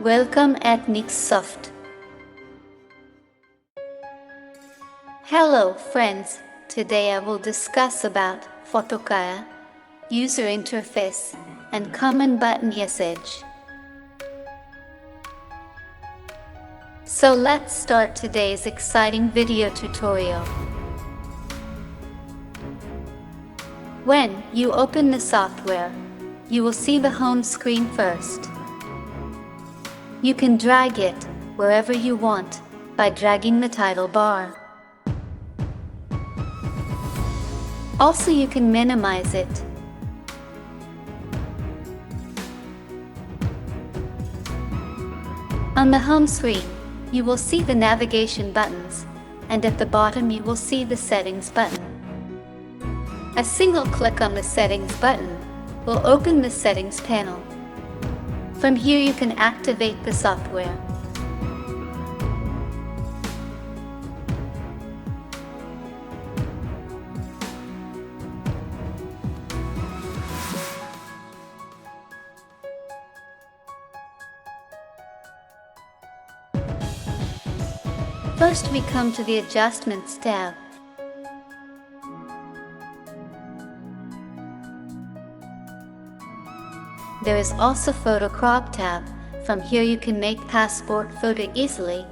Welcome at Soft. Hello friends, today I will discuss about PhotoKaya, user interface, and common button usage. So let's start today's exciting video tutorial. When you open the software, you will see the home screen first. You can drag it wherever you want by dragging the title bar. Also, you can minimize it. On the home screen, you will see the navigation buttons, and at the bottom you will see the settings button. A single click on the settings button will open the settings panel. From here you can activate the software. First we come to the Adjustments tab. There is also Photo Crop tab. From here you can make passport photo easily.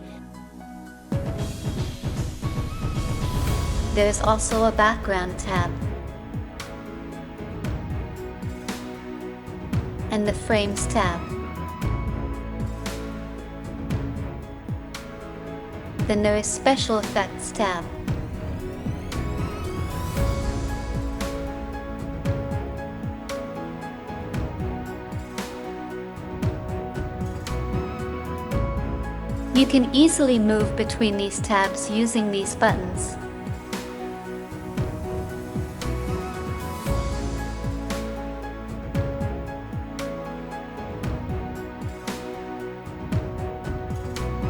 There is also a Background tab. And the Frames tab. Then there is Special Effects tab. You can easily move between these tabs using these buttons.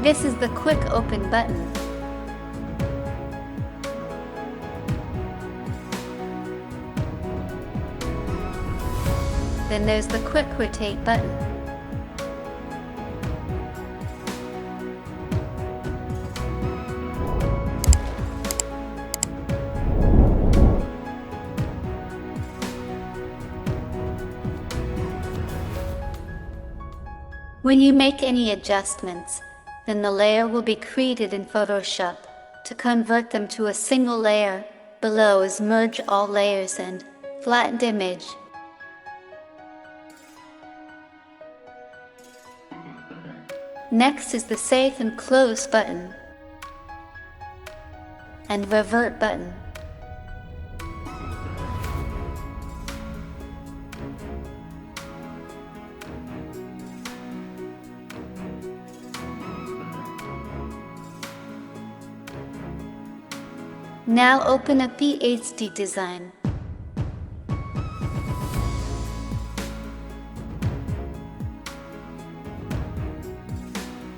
This is the Quick Open button. Then there's the Quick Rotate button. When you make any adjustments, then the layer will be created in Photoshop. To convert them to a single layer, below is Merge All Layers and Flattened Image. Next is the Save and Close button and Revert button. Now open up the HD design.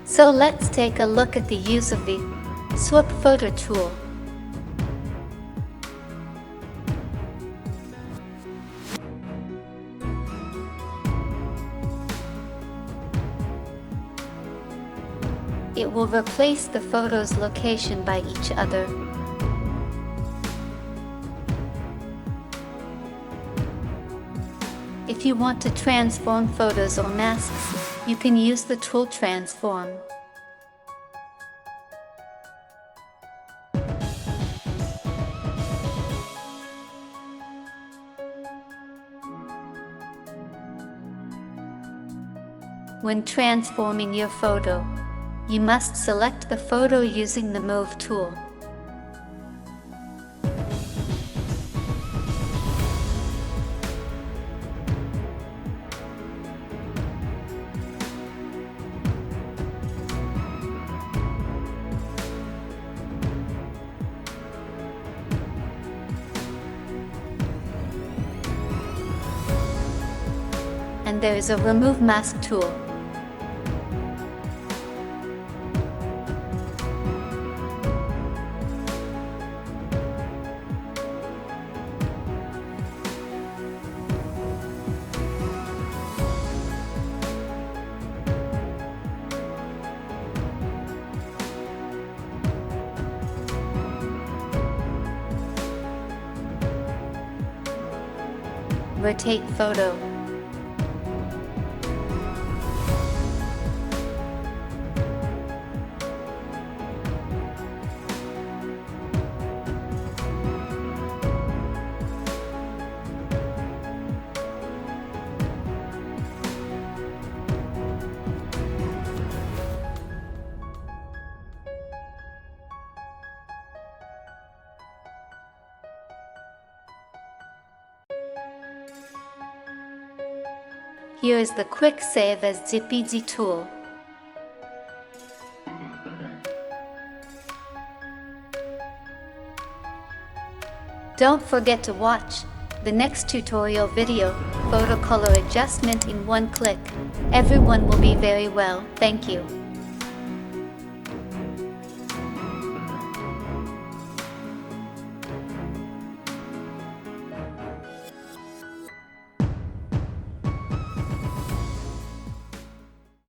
So let's take a look at the use of the Swap Photo tool. It will replace the photos' location by each other. If you want to transform photos or masks, you can use the tool Transform. When transforming your photo, you must select the photo using the Move tool. And there is a Remove Mask tool. rotate photo. Here is the quick save as ZipEasy tool. Don't forget to watch the next tutorial video, photo color adjustment in one click. Everyone will be very well, thank you.